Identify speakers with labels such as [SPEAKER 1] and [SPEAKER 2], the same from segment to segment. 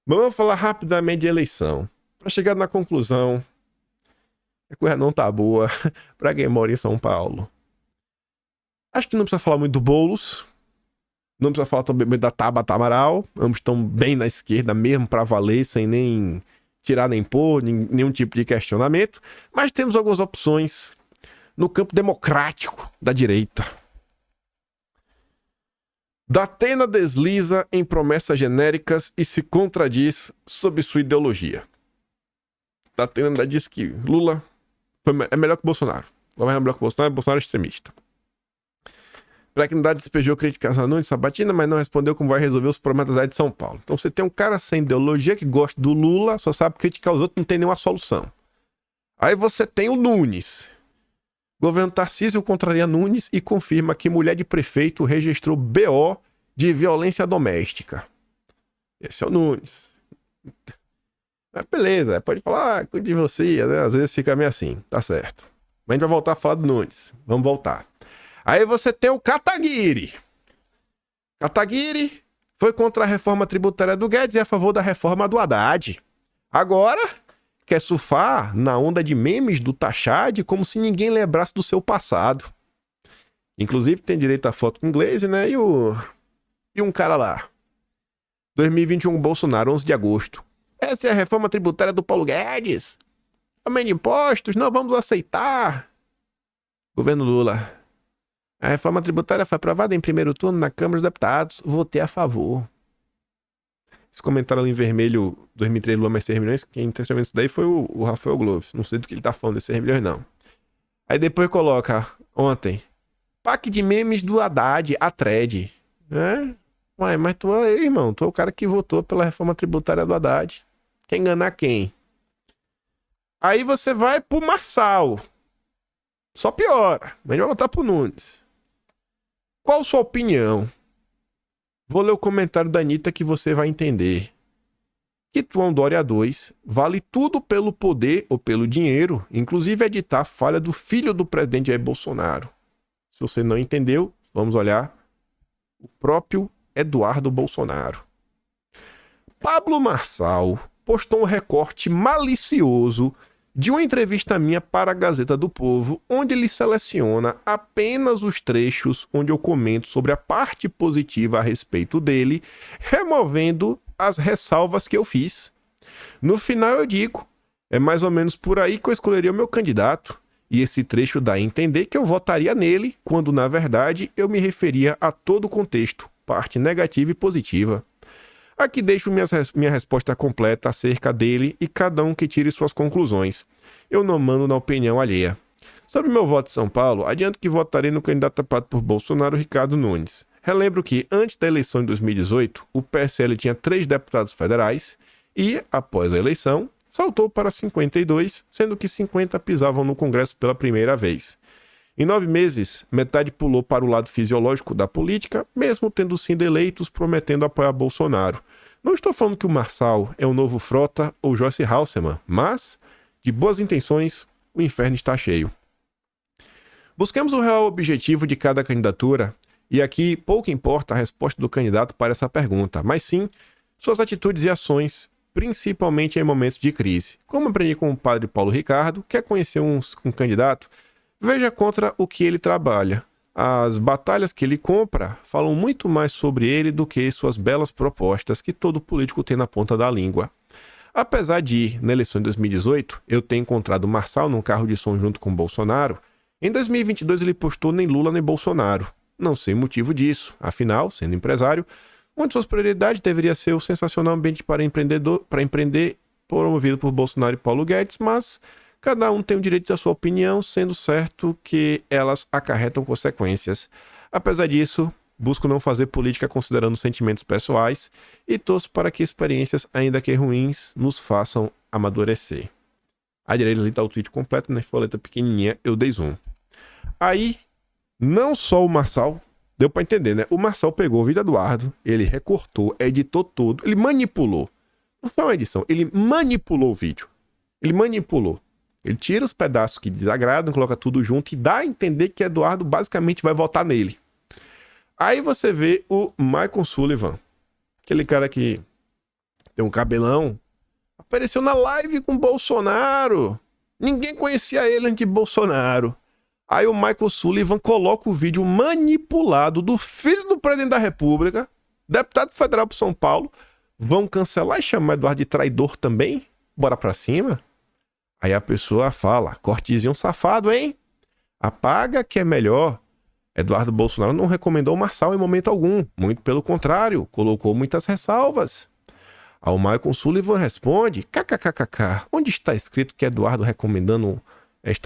[SPEAKER 1] Vamos falar rapidamente de eleição. Para chegar na conclusão, a coisa não tá boa para quem mora em São Paulo. Acho que não precisa falar muito do Boulos, não precisa falar também muito da Tabata Amaral. Ambos estão bem na esquerda mesmo para valer, sem nem tirar nem pôr, nenhum tipo de questionamento. Mas temos algumas opções no campo democrático da direita. Datena desliza em promessas genéricas e se contradiz sob sua ideologia. Datena ainda diz que Lula é melhor que Bolsonaro. Lula é melhor que Bolsonaro, Bolsonaro é extremista. Pré-candidato despejou críticas a Nunes Sabatina, mas não respondeu como vai resolver os problemas da cidade de São Paulo. Então você tem um cara sem ideologia que gosta do Lula, só sabe criticar os outros, não tem nenhuma solução. Aí você tem o Nunes. Governo Tarcísio contraria Nunes e confirma que mulher de prefeito registrou BO de violência doméstica. Esse é o Nunes. Mas beleza, pode falar, cuide de você, né? Às vezes fica meio assim, tá certo. Mas a gente vai voltar a falar do Nunes. Vamos voltar. Aí você tem o Kataguiri. Kataguiri foi contra a reforma tributária do Guedes e a favor da reforma do Haddad. Agora quer surfar na onda de memes do Tachad como se ninguém lembrasse do seu passado. Inclusive tem direito a foto com inglês, né? E um cara lá. 2021 Bolsonaro, 11 de agosto. Essa é a reforma tributária do Paulo Guedes. Aumento de impostos, não vamos aceitar. Governo Lula. A reforma tributária foi aprovada em primeiro turno na Câmara dos Deputados. Votei a favor. Esse comentário ali em vermelho, 2003, Lula mais 6 milhões, quem testemunhou isso daí foi o Rafael Gloves. Não sei do que ele tá falando desses 6 milhões, não. Aí depois coloca, ontem, pack de memes do Haddad, a thread. Né? Ué, mas tu é, irmão, tu é o cara que votou pela reforma tributária do Haddad. Quer enganar quem? Aí você vai pro Marçal. Só piora. Mas a gente vai voltar pro Nunes. Qual sua opinião? Vou ler o comentário da Anitta que você vai entender. Que João Dória 2 vale tudo pelo poder ou pelo dinheiro, inclusive editar a falha do filho do presidente Jair Bolsonaro. Se você não entendeu, vamos olhar o próprio Eduardo Bolsonaro. Pablo Marçal postou um recorte malicioso de uma entrevista minha para a Gazeta do Povo, onde ele seleciona apenas os trechos onde eu comento sobre a parte positiva a respeito dele, removendo as ressalvas que eu fiz. No final eu digo, é mais ou menos por aí que eu escolheria o meu candidato, e esse trecho dá a entender que eu votaria nele, quando na verdade eu me referia a todo o contexto, parte negativa e positiva. Aqui deixo minha resposta completa acerca dele e cada um que tire suas conclusões. Eu não mando na opinião alheia. Sobre meu voto em São Paulo, adianto que votarei no candidato apoiado por Bolsonaro, Ricardo Nunes. Relembro que, antes da eleição de 2018, o PSL tinha 3 deputados federais e, após a eleição, saltou para 52, sendo que 50 pisavam no Congresso pela primeira vez. Em 9 meses, metade pulou para o lado fisiológico da política, mesmo tendo sido eleitos prometendo apoiar Bolsonaro. Não estou falando que o Marçal é um novo Frota ou Joyce Hasselmann, mas, de boas intenções, o inferno está cheio. Busquemos o real objetivo de cada candidatura, e aqui pouco importa a resposta do candidato para essa pergunta, mas sim suas atitudes e ações, principalmente em momentos de crise. Como aprendi com o padre Paulo Ricardo, quer conhecer um candidato? Veja contra o que ele trabalha. As batalhas que ele compra falam muito mais sobre ele do que suas belas propostas que todo político tem na ponta da língua. Apesar de, na eleição de 2018, eu ter encontrado Marçal num carro de som junto com Bolsonaro, em 2022 ele postou nem Lula nem Bolsonaro. Não sei o motivo disso. Afinal, sendo empresário, uma de suas prioridades deveria ser o sensacional ambiente para empreender promovido por Bolsonaro e Paulo Guedes, mas cada um tem o direito da sua opinião, sendo certo que elas acarretam consequências. Apesar disso, busco não fazer política considerando sentimentos pessoais e torço para que experiências, ainda que ruins, nos façam amadurecer. À direita ali está o tweet completo, né? Foi a letra pequenininha, eu dei zoom. Aí, não só o Marçal, deu para entender, né? O Marçal pegou o vídeo do Eduardo, ele recortou, editou tudo, ele manipulou. Não foi uma edição, ele manipulou o vídeo. Ele manipulou. Ele tira os pedaços que desagradam, coloca tudo junto e dá a entender que Eduardo basicamente vai votar nele. Aí você vê o Michael Sullivan, aquele cara que tem um cabelão, apareceu na live com Bolsonaro. Ninguém conhecia ele antes de Bolsonaro. Aí o Michael Sullivan coloca o vídeo manipulado do filho do presidente da República, deputado federal por São Paulo. Vão cancelar e chamar Eduardo de traidor também? Bora pra cima? Aí a pessoa fala, cortezinho safado, hein? Apaga que é melhor. Eduardo Bolsonaro não recomendou o Marçal em momento algum. Muito pelo contrário, colocou muitas ressalvas. Aí o Michael Sullivan responde, kkkk, onde está escrito que Eduardo está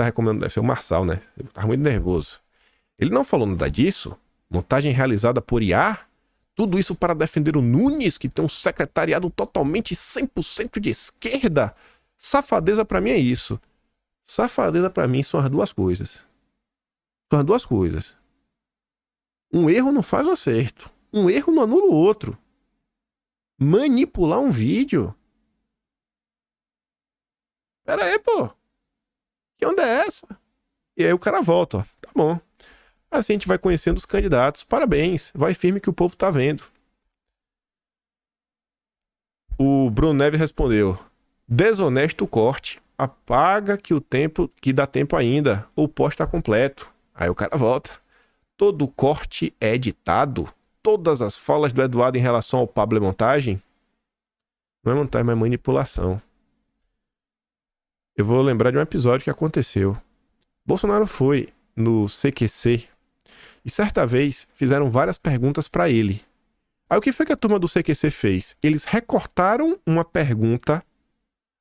[SPEAKER 1] recomendando, deve ser o Marçal, né? Ele tá muito nervoso. Ele não falou nada disso. Montagem realizada por IA. Tudo isso para defender o Nunes, que tem um secretariado totalmente 100% de esquerda. Safadeza pra mim é isso. Safadeza pra mim são as duas coisas. São as duas coisas. Um erro não faz o acerto. Um erro não anula o outro. Manipular um vídeo? Pera aí, pô. Que onda é essa? E aí o cara volta, ó. Tá bom. Assim a gente vai conhecendo os candidatos. Parabéns. Vai firme que o povo tá vendo. O Bruno Neves respondeu. Desonesto o corte. Apaga que dá tempo ainda. O post tá completo. Aí o cara volta. Todo corte é editado. Todas as falas do Eduardo em relação ao Pablo é montagem. Não é montagem, mas manipulação. Eu vou lembrar de um episódio que aconteceu. Bolsonaro foi no CQC e certa vez fizeram várias perguntas para ele. Aí o que foi que a turma do CQC fez? Eles recortaram uma pergunta,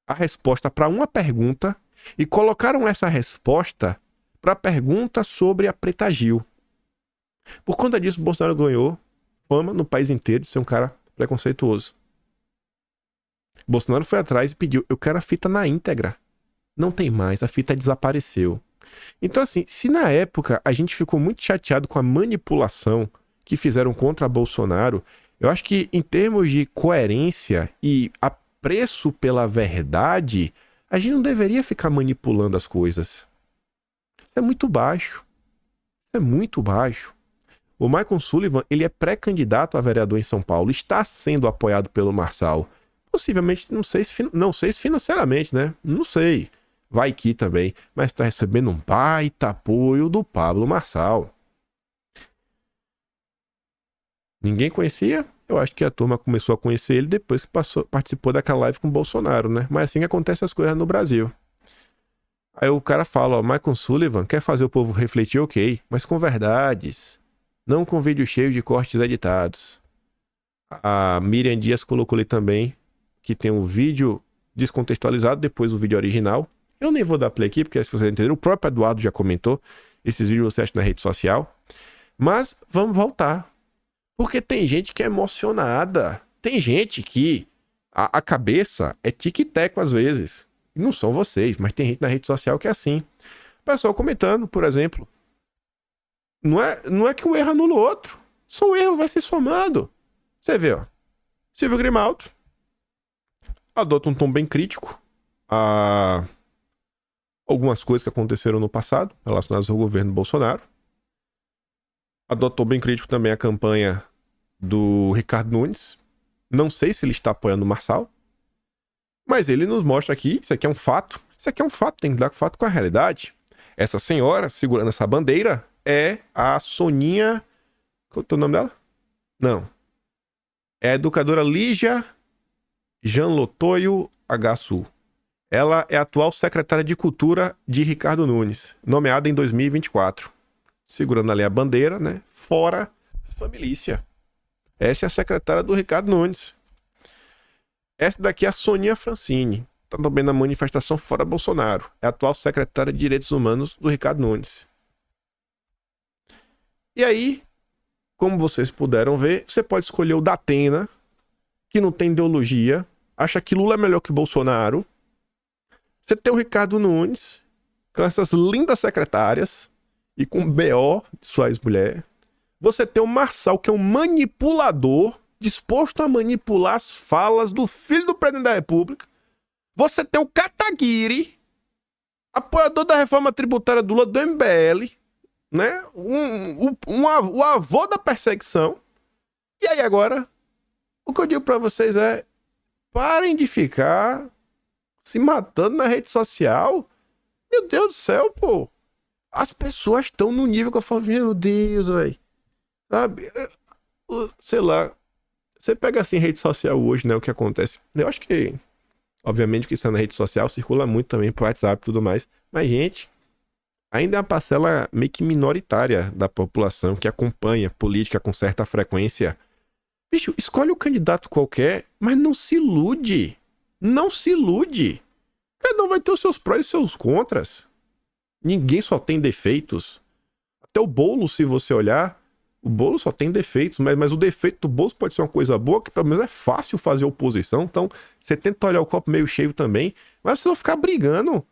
[SPEAKER 1] a resposta para uma pergunta, e colocaram essa resposta para a pergunta sobre a Preta Gil. Por conta disso, Bolsonaro ganhou fama no país inteiro de ser um cara preconceituoso. Bolsonaro foi atrás e pediu, eu quero a fita na íntegra. Não tem mais, a fita desapareceu. Então assim, se na época a gente ficou muito chateado com a manipulação que fizeram contra Bolsonaro, eu acho que em termos de coerência e apreço pela verdade, a gente não deveria ficar manipulando as coisas. Isso é muito baixo. Isso é muito baixo. O Michael Sullivan, ele é pré-candidato a vereador em São Paulo, está sendo apoiado pelo Marçal. Possivelmente, não sei se financeiramente, né? Não sei. Vai que também. Mas está recebendo um baita apoio do Pablo Marçal. Ninguém conhecia? Eu acho que a turma começou a conhecer ele depois que participou daquela live com o Bolsonaro, né? Mas assim que acontecem as coisas no Brasil. Aí o cara fala, ó, Michael Sullivan quer fazer o povo refletir, ok, mas com verdades. Não com vídeos cheios de cortes editados. A Miriam Dias colocou ali também que tem um vídeo descontextualizado, depois o vídeo original. Eu nem vou dar play aqui, porque se vocês entenderam, o próprio Eduardo já comentou. Esses vídeos você acha na rede social. Mas vamos voltar. Porque tem gente que é emocionada. Tem gente que a cabeça é tic-teco às vezes. E não são vocês, mas tem gente na rede social que é assim. O pessoal comentando, por exemplo. Não é que um erro anula o outro. Só um erro vai se somando. Você vê, ó. Silvio Grimaldo adota um tom bem crítico a algumas coisas que aconteceram no passado relacionadas ao governo Bolsonaro. Adotou bem crítico também a campanha do Ricardo Nunes. Não sei se ele está apoiando o Marçal, mas ele nos mostra aqui, isso aqui é um fato. Isso aqui é um fato, tem que dar fato com a realidade. Essa senhora segurando essa bandeira é a Soninha... Qual é o nome dela? Não. É a educadora Lígia Janlotoio Agaçu. Ela é a atual secretária de Cultura de Ricardo Nunes, nomeada em 2024. Segurando ali a bandeira, né? Fora família. Essa é a secretária do Ricardo Nunes. Essa daqui é a Soninha Francini. Está também na manifestação Fora Bolsonaro. É a atual secretária de Direitos Humanos do Ricardo Nunes. E aí, como vocês puderam ver, você pode escolher o Datena, que não tem ideologia, acha que Lula é melhor que Bolsonaro. Você tem o Ricardo Nunes, com essas lindas secretárias, e com BO de sua ex-mulher. Você tem o Marçal, que é um manipulador, disposto a manipular as falas do filho do presidente da República. Você tem o Kataguiri, apoiador da reforma tributária do Lula, do MBL, né? O avô da perseguição. E aí agora, o que eu digo pra vocês é, parem de ficar se matando na rede social. Meu Deus do céu, pô. As pessoas estão no nível que eu falo, meu Deus, velho. Sabe? Sei lá. Você pega assim rede social hoje, né? O que acontece. Eu acho que, obviamente, que está na rede social circula muito também pro WhatsApp e tudo mais. Mas, gente, ainda é uma parcela meio que minoritária da população que acompanha política com certa frequência. Bicho, escolhe um candidato qualquer, mas não se ilude. Não se ilude. Cada um vai ter os seus prós e seus contras. Ninguém só tem defeitos. Até o Boulos, se você olhar, o Boulos só tem defeitos, mas o defeito do Boulos pode ser uma coisa boa, que pelo menos é fácil fazer oposição. Então, você tenta olhar o copo meio cheio também, mas vocês vão ficar brigando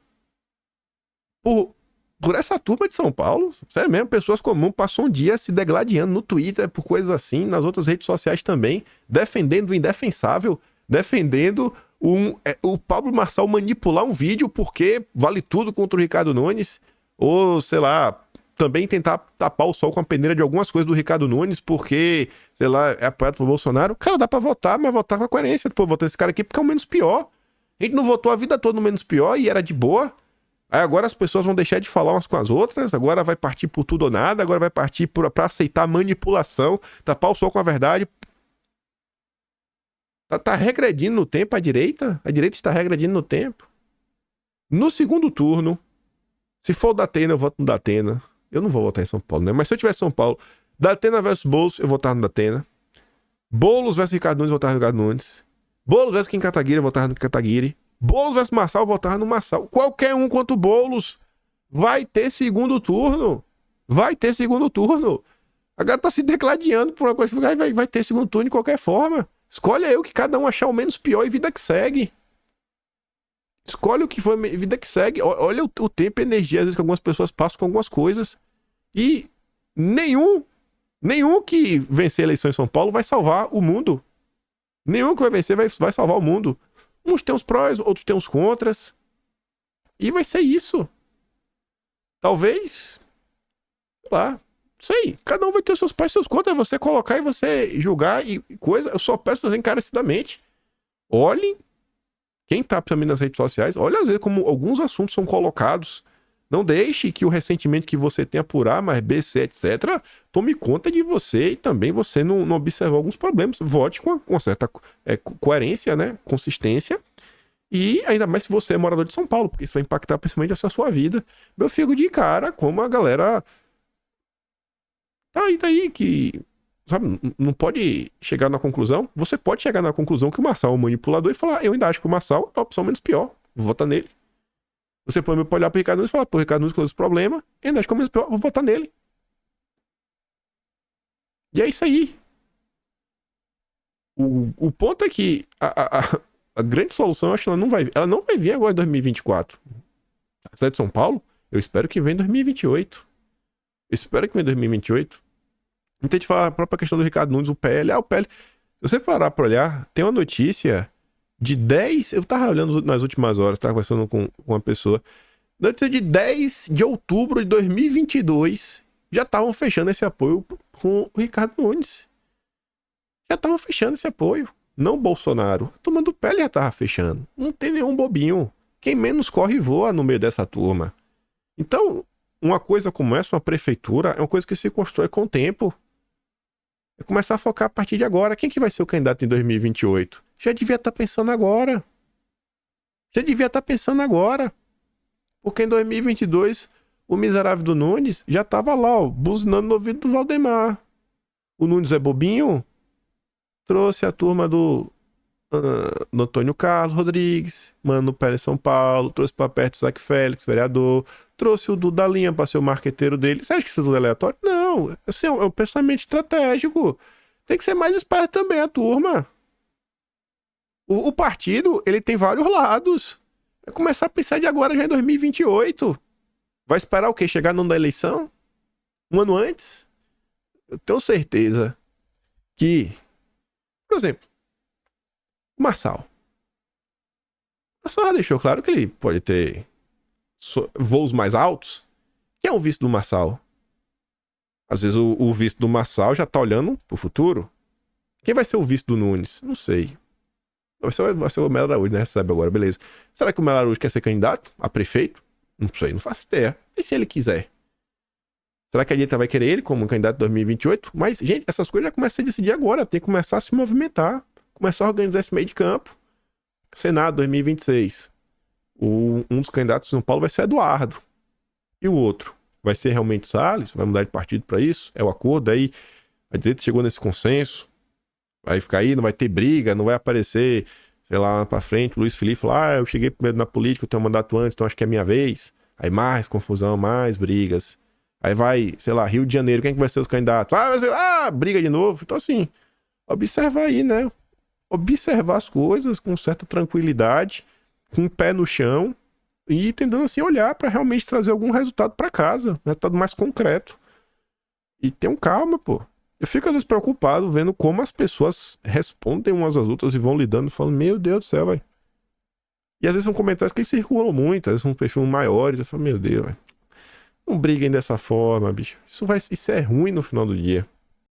[SPEAKER 1] por essa turma de São Paulo. Sério mesmo, pessoas comuns passam um dia se degladiando no Twitter por coisas assim, nas outras redes sociais também, defendendo o indefensável, defendendo o Pablo Marçal manipular um vídeo porque vale tudo contra o Ricardo Nunes, ou sei lá, também tentar tapar o sol com a peneira de algumas coisas do Ricardo Nunes porque, sei lá, é apoiado por Bolsonaro. Cara, dá pra votar, mas votar com a coerência. Pô, votar esse cara aqui porque é o menos pior. A gente não votou a vida toda no menos pior e era de boa. Aí agora as pessoas vão deixar de falar umas com as outras, agora vai partir por tudo ou nada, agora vai partir pra aceitar manipulação, tapar o sol com a verdade. Tá regredindo no tempo a direita está regredindo no tempo. No segundo turno, se for o Datena, eu voto no Datena. Eu não vou votar em São Paulo, né? Mas se eu tiver São Paulo, Datena versus Boulos, eu vou votar no Datena. Boulos versus Ricardo Nunes, eu vou votar no Ricardo Nunes. Boulos versus Kim Kataguiri, eu vou votar no Kim Kataguiri. Boulos versus Marçal, eu vou votar no Marçal. Qualquer um contra o Boulos vai ter segundo turno. Vai ter segundo turno. A galera tá se degladiando por uma coisa que vai ter segundo turno de qualquer forma. Escolhe aí o que cada um achar o menos pior e vida que segue. Escolhe o que for vida que segue. Olha o tempo e energia, às vezes, que algumas pessoas passam com algumas coisas. E nenhum que vencer a eleição em São Paulo vai salvar o mundo. Nenhum que vai vencer vai salvar o mundo. Uns tem os prós, outros tem os contras. E vai ser isso. Talvez, sei lá, sei, cada um vai ter os seus prós e seus contras. Você colocar e você julgar e coisa. Eu só peço encarecidamente. Olhem quem tá também nas redes sociais. Olha às vezes como alguns assuntos são colocados. Não deixe que o ressentimento que você tenha por A, mais B, C, etc. tome conta de você e também você não observar alguns problemas. Vote com certa coerência, né? Consistência. E ainda mais se você é morador de São Paulo, porque isso vai impactar principalmente a sua vida. Eu fico de cara como a galera tá aí daí que, sabe, não pode chegar na conclusão. Você pode chegar na conclusão que o Marçal é um manipulador e falar, eu ainda acho que o Marçal é a opção menos pior. Vou votar nele. Você pode olhar pro Ricardo Nunes e falar, pô, Ricardo Nunes com esse problema, eu ainda acho que é o menos pior, vou votar nele. E é isso aí. O ponto é que a grande solução, eu acho que ela não vai vir agora em 2024. A cidade de São Paulo, eu espero que venha em 2028. Eu espero que venha em 2028. Então a gente fala a própria questão do Ricardo Nunes, o PL. O PL, se você parar pra olhar, tem uma notícia de 10... Eu tava olhando nas últimas horas, tava conversando com uma pessoa. Notícia de 10 de outubro de 2022, já estavam fechando esse apoio com o Ricardo Nunes. Já estavam fechando esse apoio. Não Bolsonaro. A turma do PL já tava fechando. Não tem nenhum bobinho. Quem menos corre voa no meio dessa turma. Então, uma coisa como essa, uma prefeitura, é uma coisa que se constrói com o tempo. É começar a focar a partir de agora. Quem que vai ser o candidato em 2028? Já devia estar pensando agora. Já devia estar pensando agora. Porque em 2022, o miserável do Nunes já estava lá, ó, buzinando no ouvido do Valdemar. O Nunes é bobinho? Trouxe a turma do Antônio Carlos Rodrigues, Mano Pérez São Paulo, trouxe pra perto o Isaac Félix, vereador, trouxe o Duda Linha pra ser o marqueteiro dele. Você acha que isso é tudo aleatório? Não, assim, é um pensamento estratégico. Tem que ser mais esperto também a turma. O partido, ele tem vários lados. Vai começar a pensar de agora já em 2028. Vai esperar o quê? Chegar no ano da eleição? Um ano antes? Eu tenho certeza que, por exemplo, o Marçal. O Marçal já deixou claro que ele pode ter voos mais altos. Quem é o vice do Marçal? Às vezes o vice do Marçal já tá olhando pro futuro. Quem vai ser o vice do Nunes? Não sei. Vai ser o Melo Araújo, né? Você sabe agora, beleza. Será que o Melo Araújo quer ser candidato a prefeito? Não sei, não faço ideia. E se ele quiser? Será que a direita vai querer ele como candidato em 2028? Mas, gente, essas coisas já começam a decidir agora. Tem que começar a se movimentar. Começar a organizar esse meio de campo. Senado 2026. Um dos candidatos de São Paulo vai ser Eduardo. E o outro? Vai ser realmente Salles? Vai mudar de partido para isso? É o acordo? Aí a direita chegou nesse consenso. Vai ficar aí, não vai ter briga, não vai aparecer, sei lá, pra frente, Luiz Felipe falar, eu cheguei primeiro na política, eu tenho um mandato antes, então acho que é minha vez. Aí mais confusão, mais brigas. Aí vai, sei lá, Rio de Janeiro, quem é que vai ser os candidatos? Vai ser, briga de novo. Então assim, observa aí, né? Observar as coisas com certa tranquilidade, com o pé no chão e tentando assim olhar pra realmente trazer algum resultado pra casa, um resultado mais concreto. E tenham calma, pô. Eu fico às vezes preocupado vendo como as pessoas respondem umas às outras e vão lidando, falando, meu Deus do céu, velho. E às vezes são comentários que eles circulam muito, às vezes são perfis maiores, eu falo, meu Deus, velho. Não briguem dessa forma, bicho. Isso é ruim no final do dia.